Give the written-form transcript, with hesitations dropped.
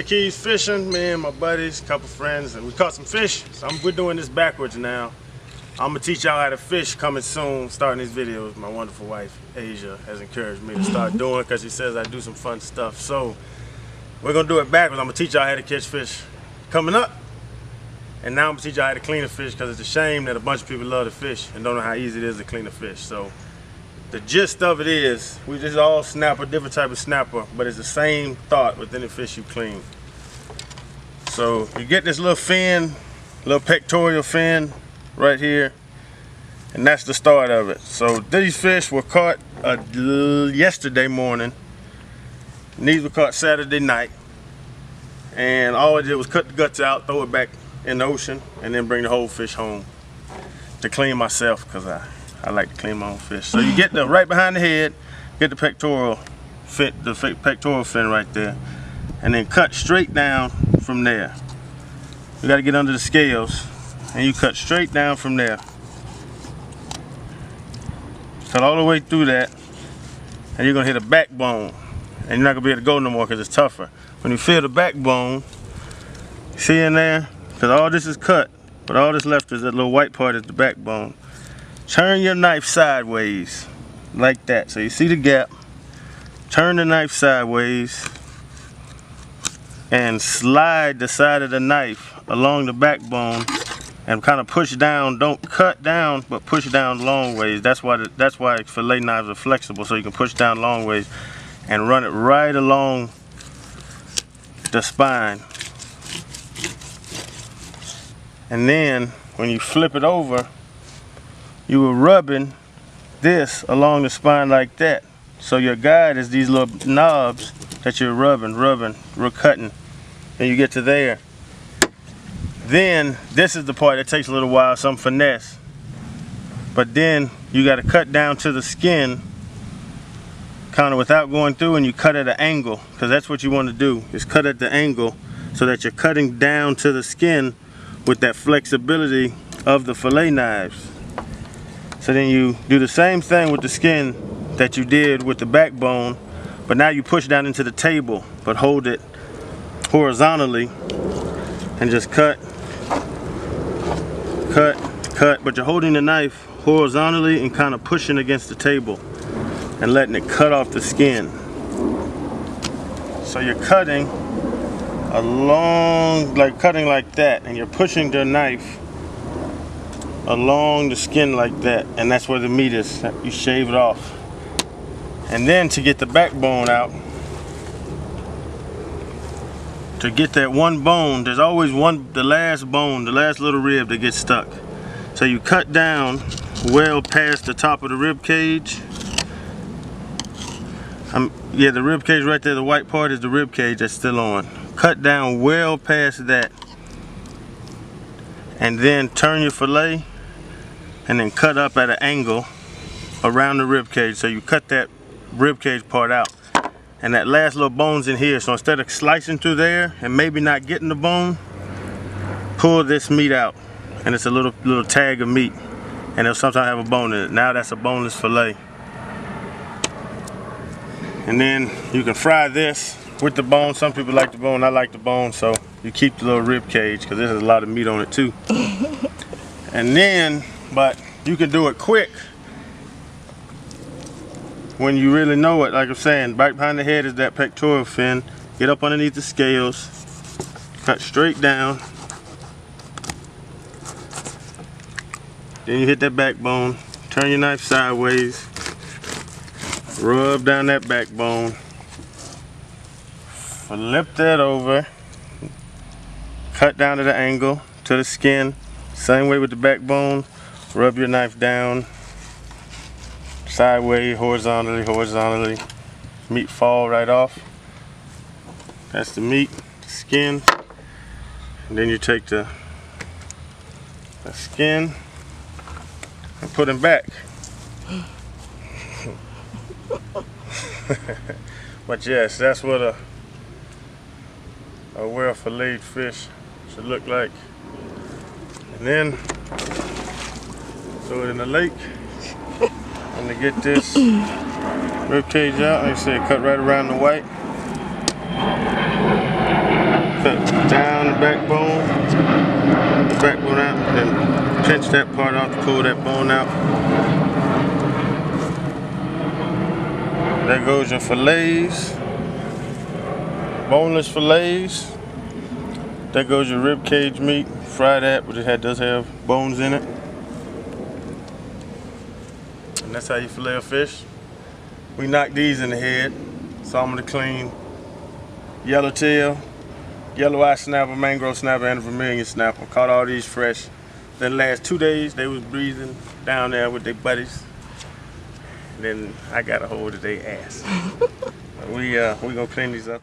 Keys fishing, me and my buddies, a couple friends, and we caught some fish. So we're doing this backwards now. I'm gonna teach y'all how to fish coming soon, starting these videos. My wonderful wife, Asia, has encouraged me to start doing because she says I do some fun stuff. So we're gonna do it backwards. I'm gonna teach y'all how to catch fish coming up. And now I'm gonna teach y'all how to clean a fish because it's a shame that a bunch of people love to fish and don't know how easy it is to clean a fish. So the gist of it is, we just all snapper, different type of snapper, but it's the same thought within the fish you clean. So you get this little fin, little pectoral fin right here, and that's the start of it. So these fish were caught yesterday morning. And these were caught Saturday night. And all I did was cut the guts out, throw it back in the ocean, and then bring the whole fish home to clean myself, because I like to clean my own fish. So you get the right behind the head, get the pectoral fin right there, and then cut straight down from there. You got to get under the scales, and you cut straight down from there. Cut all the way through that, and you're gonna hit a backbone, and you're not gonna be able to go no more because it's tougher. When you feel the backbone, see in there, because all this is cut, but all that's left is that little white part is the backbone. Turn your knife sideways, like that. So you see the gap, turn the knife sideways, and slide the side of the knife along the backbone and kind of push down. Don't cut down, but push down long ways. That's why fillet knives are flexible, so you can push down long ways and run it right along the spine. And then when you flip it over, you were rubbing this along the spine like that. So your guide is these little knobs that you're rubbing, cutting, and you get to there. Then this is the part that takes a little while, some finesse. But then you got to cut down to the skin, kind of without going through, and you cut at an angle, because that's what you want to do, is cut at the angle so that you're cutting down to the skin with that flexibility of the fillet knives. So then you do the same thing with the skin that you did with the backbone, but now you push down into the table, but hold it horizontally and just cut, but you're holding the knife horizontally and kind of pushing against the table and letting it cut off the skin. So you're cutting along, cutting like that, and you're pushing the knife along the skin like that, and that's where the meat is. You shave it off. And then to get the backbone out, to get that one bone, there's always the last bone, the last little rib that gets stuck. So you cut down well past the top of the rib cage. Yeah, the rib cage right there, the white part is the rib cage that's still on. Cut down well past that, and then turn your fillet, and then cut up at an angle around the rib cage. So you cut that rib cage part out, and that last little bone's in here. So instead of slicing through there and maybe not getting the bone, pull this meat out, and it's a little tag of meat, and it'll sometimes have a bone in it. Now that's a boneless fillet. And then you can fry this with the bone. Some people like the bone, I like the bone, so you keep the little rib cage because there's a lot of meat on it too. And then, but you can do it quick when you really know it. Like I'm saying, right behind the head is that pectoral fin. Get up underneath the scales, cut straight down. Then you hit that backbone, turn your knife sideways, rub down that backbone, flip that over, cut down to the angle, to the skin, same way with the backbone, rub your knife down, sideways, horizontally, meat fall right off. That's the meat, the skin, and then you take the skin and put them back. But yes, that's what a well filleted fish should look like. And then throw it in the lake. And to get this rib cage out, like I said, cut right around the white. cut down the backbone out, then pinch that part off to pull that bone out. There goes your fillets, boneless fillets. There goes your rib cage meat. Fry that, but it does have bones in it. And that's how you fillet a fish. We knock these in the head. Salmon to clean, yellowtail, yellow eye snapper, mangrove snapper, and a vermilion snapper. Caught all these fresh. Then the last 2 days they was breathing down there with their buddies. Then I got a hold of their ass. we gonna clean these up.